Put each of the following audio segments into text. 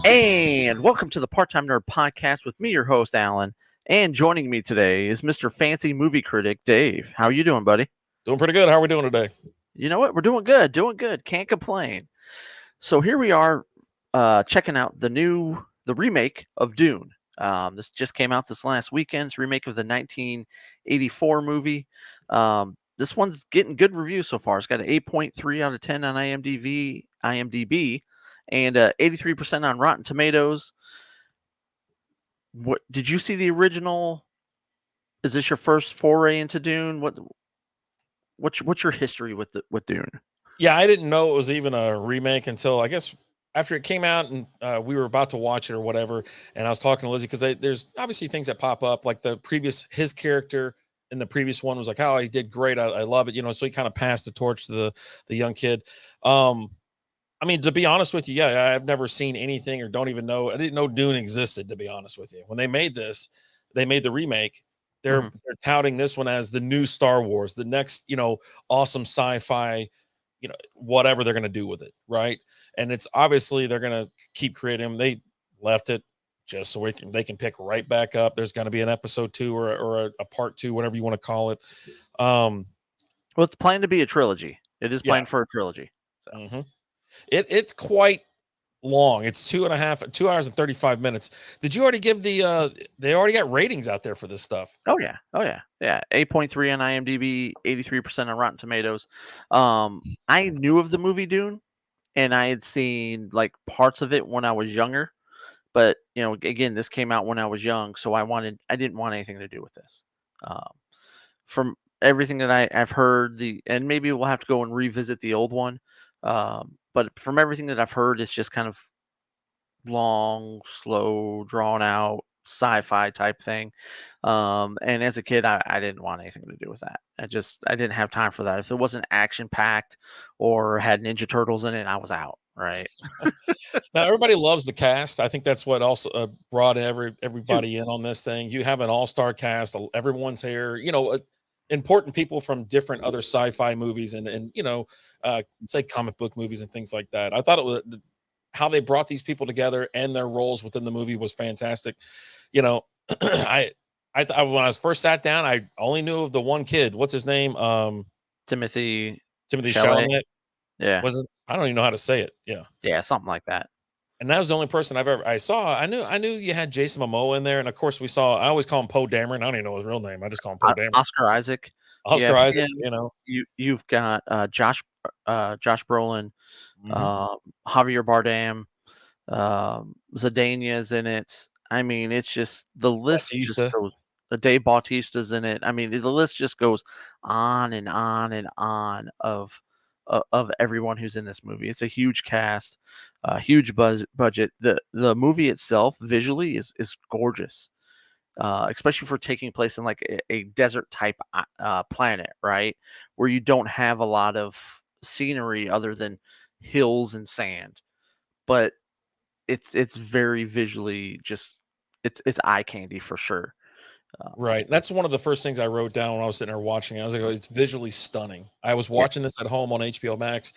And welcome to the Part-Time Nerd Podcast with me, your host, Alan. And joining me today is Mr. Fancy Movie Critic, Dave. How you doing, buddy? Doing pretty good. How are we doing today? You know what? We're doing good. Can't complain. So here we are checking out the remake of Dune. This just came out this last weekend. It's a remake of the 1984 movie. This one's getting good reviews so far. It's got an 8.3 out of 10 on IMDb, and 83% on Rotten Tomatoes. What did you see the original? Is this your first foray into Dune? What's your history with Dune? Yeah, I didn't know it was even a remake until I guess after it came out and we were about to watch it or whatever. And I was talking to Lizzie because there's obviously things that pop up like his character in the previous one was like, oh, he did great. I love it. So he kind of passed the torch to the young kid. I mean, to be honest with you, yeah, I've never seen anything or don't even know. I didn't know Dune existed, to be honest with you. When they made the remake. They're touting this one as the new Star Wars, the next, awesome sci-fi, whatever they're going to do with it, right? And it's obviously they're going to keep creating them. They left it just so they can pick right back up. There's going to be an episode 2 or a part 2, whatever you want to call it. Well, it's planned to be a trilogy. It is planned for a trilogy. So. It's quite long. It's 2 hours and 35 minutes. Did you already give they already got ratings out there for this stuff? Oh yeah. 8.3 on IMDb, 83% on Rotten Tomatoes. I knew of the movie Dune, and I had seen like parts of it when I was younger, but again, this came out when I was young, so I didn't want anything to do with this. From everything that I've heard, and maybe we'll have to go and revisit the old one, but from everything that I've heard, it's just kind of long, slow, drawn out sci-fi type thing. And as a kid, I didn't want anything to do with that. I didn't have time for that. If it wasn't action packed or had Ninja Turtles in it, I was out. Right. Now everybody loves the cast. I think that's what also brought everybody in on this thing. You have an all-star cast. Everyone's here. Important people from different other sci-fi movies and say comic book movies and things like that. I thought it was how they brought these people together and their roles within the movie was fantastic. I when I was first sat down, I only knew of the one kid. What's his name? Timothy Chalamet. Yeah. I don't even know how to say it. Yeah. Yeah, something like that. And that was the only person I saw. I knew you had Jason Momoa in there, and of course we saw. I always call him Poe Dameron. I don't even know his real name. I just call him Poe Dameron. Oscar Isaac. Oscar Isaac. You've got Josh Brolin, Javier Bardem, Zendania's in it. I mean, it's just the list just goes. Dave Bautista's in it. I mean, the list just goes on and on and on of everyone who's in this movie. It's a huge cast, huge budget. The movie itself visually is gorgeous, especially for taking place in like a desert type planet, right, where you don't have a lot of scenery other than hills and sand, but it's very visually just it's eye candy for sure. Right. That's one of the first things I wrote down when I was sitting there watching it. I was like, oh, it's visually stunning. I was watching this at home on HBO Max.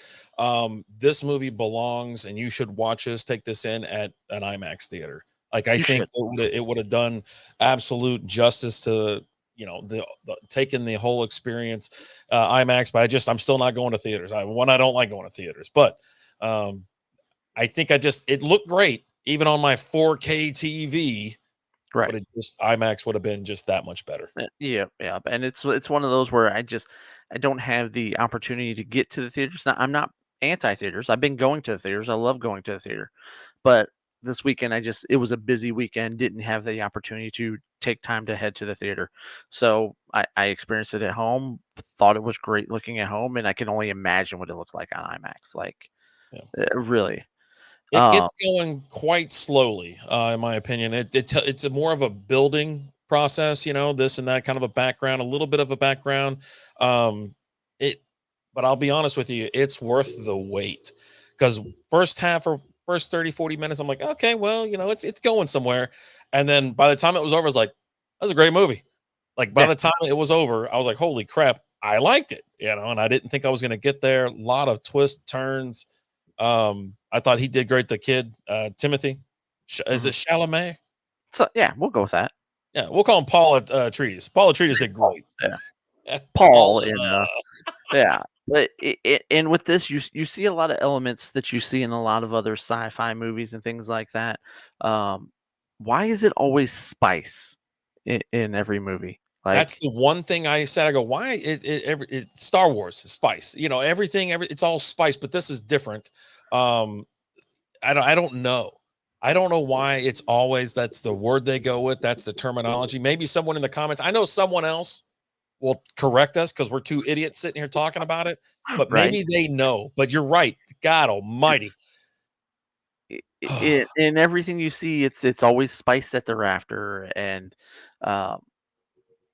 This movie belongs, and you should watch this, take this in at an IMAX theater. Like, I think it would have done absolute justice to, the taking the whole experience, IMAX, but I'm still not going to theaters. I don't like going to theaters, but I think it looked great, even on my 4K TV. Right. But IMAX would have been just that much better. Yeah. And it's one of those where I don't have the opportunity to get to the theaters. Now, I'm not anti-theaters. I've been going to the theaters. I love going to the theater. But this weekend, it was a busy weekend, didn't have the opportunity to take time to head to the theater. So I experienced it at home, thought it was great looking at home, and I can only imagine what it looked like on IMAX. Like, really. It gets going quite slowly, in my opinion. It's a more of a building process, this and that kind of a background, a little bit of a background. But I'll be honest with you, it's worth the wait because first 30, 40 minutes, I'm like, okay, well, it's going somewhere. And then by the time it was over, I was like, that was a great movie. Like by the time it was over, I was like, holy crap, I liked it, and I didn't think I was going to get there. A lot of twists, turns. I thought he did great. The kid, Timothy. Is Mhm. it Chalamet? So yeah, we'll go with that. Yeah, we'll call him Paul Atreides. Paul Atreides did Paul. great. Yeah, Paul. Paul in yeah. But and with this, you see a lot of elements that you see in a lot of other sci-fi movies and things like that. Um, why is it always spice in every movie? That's Like the one thing I said. I go, why Star Wars spice? Everything, it's all spice, but this is different. Um, I don't know. I don't know why it's always that's the word they go with. That's the terminology. Maybe someone in the comments. I know someone else will correct us because we're two idiots sitting here talking about it. But right? maybe they know. But you're right. God Almighty. It's in everything you see, it's always spiced at the rafter, and um,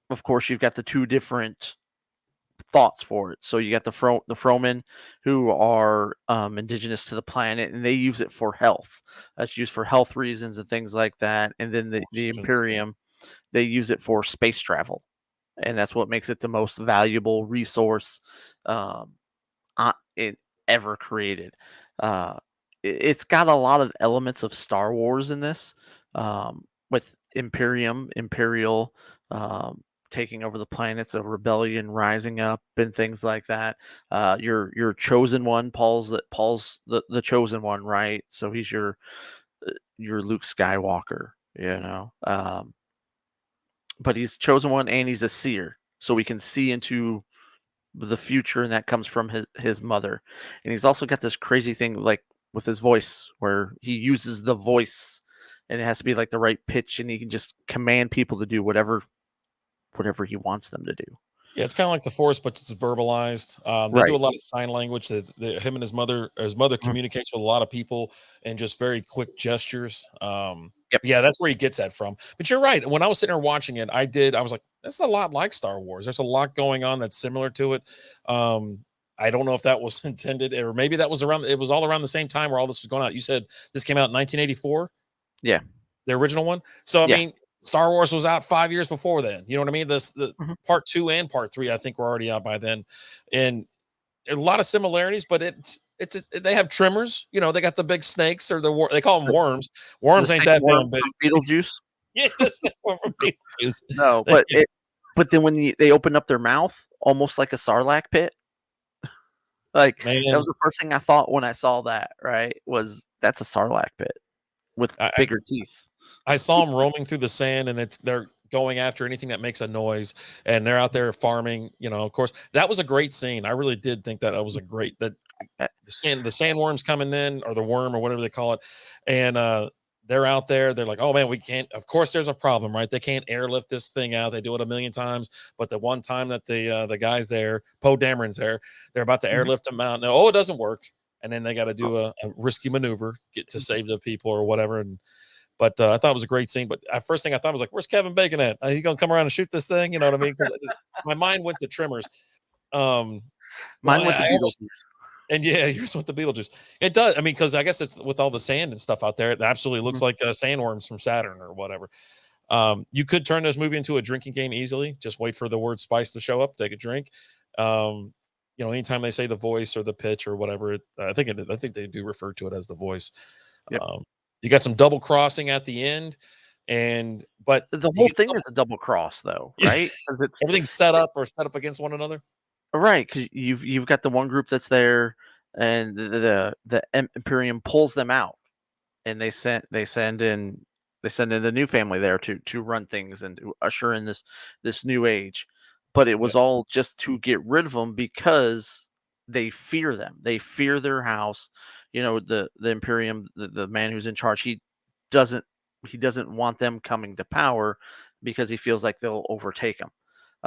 of course you've got the two different thoughts for it. So you got the Fromen who are indigenous to the planet, and they use it for health. That's used for health reasons and things like that. And then the Questions. Imperium, they use it for space travel, and that's what makes it the most valuable resource um, it ever created. Uh, it's got a lot of elements of Star Wars in this, with Imperial, um, taking over the planets, a rebellion rising up, and things like that. Your chosen one, Paul's the chosen one, right? So he's your Luke Skywalker, but he's chosen one and he's a seer, so we can see into the future, and that comes from his mother. And he's also got this crazy thing like with his voice where he uses the voice, and it has to be like the right pitch, and he can just command people to do whatever he wants them to do. Yeah, it's kind of like the Force, but it's verbalized. They do a Right. lot of sign language. Him and his mother Mhm. communicates with a lot of people and just very quick gestures. Yep. Yeah, that's where he gets that from. But you're right. When I was sitting there watching it, I was like, this is a lot like Star Wars. There's a lot going on that's similar to it. Um, I don't know if that was intended, or maybe that was around. It was all around the same time where all this was going out. You said this came out in 1984, Yeah. the original one. So I Yeah. mean, Star Wars was out 5 years before then. You know what I mean? The Mhm. part two and part three, I think, were already out by then, and a lot of similarities. But they have trimmers. They got the big snakes or they call them The worms. the Worms ain't same that worm damn big. from Beetlejuice? Yeah, that's the one from Beetlejuice. No, but then when they open up their mouth, almost like a sarlacc pit, like, that was Man, the first thing I thought when I saw that, right, was that's a sarlacc pit with I bigger teeth. I saw them roaming through the sand, and they're going after anything that makes a noise, and they're out there farming. Of course, that was a great scene. I really did think that was a great that Eh the sandworms coming in, or the worm, or whatever they call it, and they're out there. They're like, oh man, we can't. Of course, there's a problem, right? They can't airlift this thing out. They do it a million times, but the one time that the guys there, Poe Dameron's there, they're about to Mhm. airlift them out. And, oh, it doesn't work, and then they got to Oh, do a risky maneuver get to mhm. save the people or whatever. And but I thought it was a great scene. But first thing I thought was like, "Where's Kevin Bacon at? He's gonna come around and shoot this thing?" You know what I mean? Because my mind went to Trimmers. Um, well, Mine went to I almost Beetlejuice. and yeah, yours went to Beetlejuice. It does. I mean, because I guess it's with all the sand and stuff out there. It absolutely looks Mhm. like sandworms from Saturn or whatever. You could turn this movie into a drinking game easily. Just wait for the word spice to show up. Take a drink. Um, anytime they say the voice or the pitch or whatever, I think they do refer to it as the voice. Yep. Um, you got some double crossing at the end, but The he whole gets thing is a double cross though, right? Because it's everything's set up or set up against one another. right, because you've got the one group that's there, and the Imperium pulls them out, and they send in the new family there to run things and to usher in this new age. But it Yeah, was all just to get rid of them because they fear them. They fear their house. The Imperium, the man who's in charge, doesn't he doesn't want them coming to power because he feels like they'll overtake him.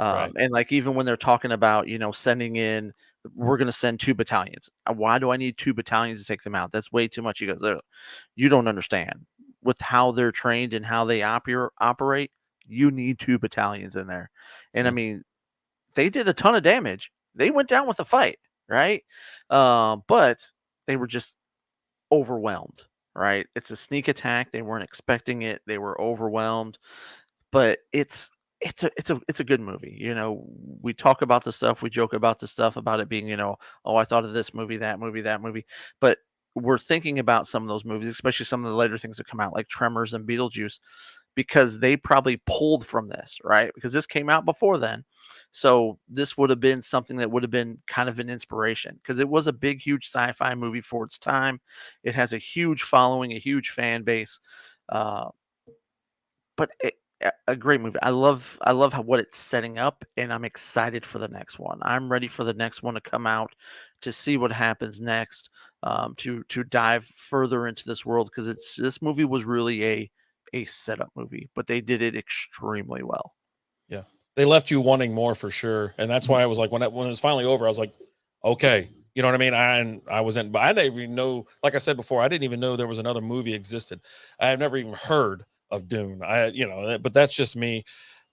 right. And like even when they're talking about sending in, we're going to send 2 battalions. Why do I need 2 battalions to take them out? That's way too much. He goes, "Ugh, you don't understand. With how they're trained and how they operate, you need 2 battalions in there." And I Mm, mean, they did a ton of damage. They went down with a fight, right? But they were just overwhelmed, right? It's a sneak attack. They weren't expecting it. They were overwhelmed, but it's a good movie. We talk about the stuff, we joke about the stuff about it being, oh, I thought of this movie, that movie, that movie, but were thinking about some of those movies, especially some of the later things that come out, like Tremors and Beetlejuice, because they probably pulled from this, right? Because this came out before then. So this would have been something that would have been kind of an inspiration because it was a big, huge sci-fi movie for its time. It has a huge following, a huge fan base. Uh, but a great movie. I love how what it's setting up, and I'm excited for the next one. I'm ready for the next one to come out to see what happens next. To dive further into this world because it's this movie was really a setup movie, but they did it extremely well. Yeah. They left you wanting more for sure, and that's Mhm. why I was like, when it was finally over, I was like, "Okay." You know what I mean? And I was in, but I didn't even know, like I said before, I didn't even know there was another movie existed. I had never even heard of Dune. But that's just me.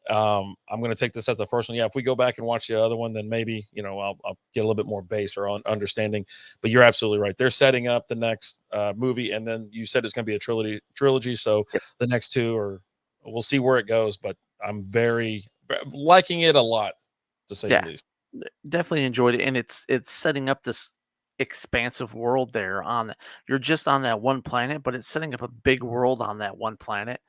I'm going to take this as the first one. Yeah, if we go back and watch the other one, then maybe I'll get a little bit more base or understanding. But you're absolutely right. They're setting up the next movie, and then you said it's going to be a trilogy. So Yep. the next two are, we'll see where it goes. But I'm very liking it a lot, to say the Yeah, least. definitely enjoyed it, and it's setting up this expansive world there on you're just on that one planet, but it's setting up a big world on that one planet.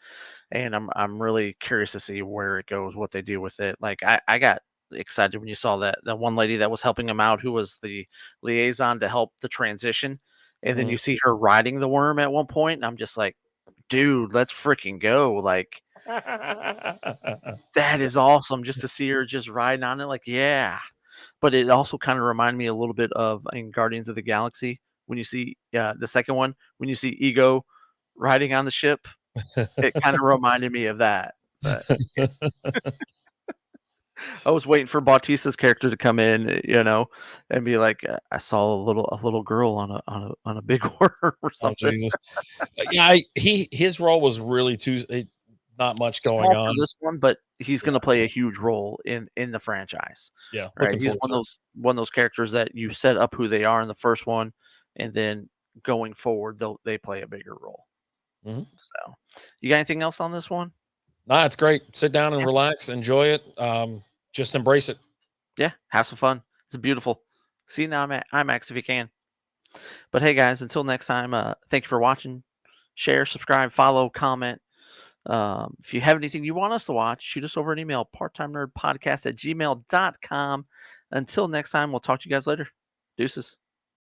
And I'm really curious to see where it goes, what they do with it. Like I got excited when you saw that one lady that was helping him out, who was the liaison to help the transition, and then Mhm. you see her riding the worm at one point, and I'm just like, dude, let's freaking go! Like that is awesome just to see her just riding on it. Like yeah, but it also kind of reminded me a little bit of in Guardians of the Galaxy when you see the second one when you see Ego riding on the ship. It kinda reminded me of that, but yeah, I was waiting for Bautista's character to come in, and be like, "I saw a little girl on a big worm or Oh something." Jesus. Yeah, his role was really too not much going Small for on. this one, but he's Yeah, gonna play a huge role in the franchise, yeah, right? looking He's forward one to of it. those characters that you set up who they are in the first one, and then going forward, they play a bigger role. Mhm. So, you got anything else on this one? Nah, it's great. Sit down and Yeah, relax, enjoy it. Just embrace it. yeah, have some fun. It's beautiful. See you now at IMAX if you can. But hey, guys, until next time, thank you for watching. Share, subscribe, follow, comment. If you have anything you want us to watch, shoot us over an email, parttimenerdpodcast@gmail.com. Until next time, we'll talk to you guys later. Deuces.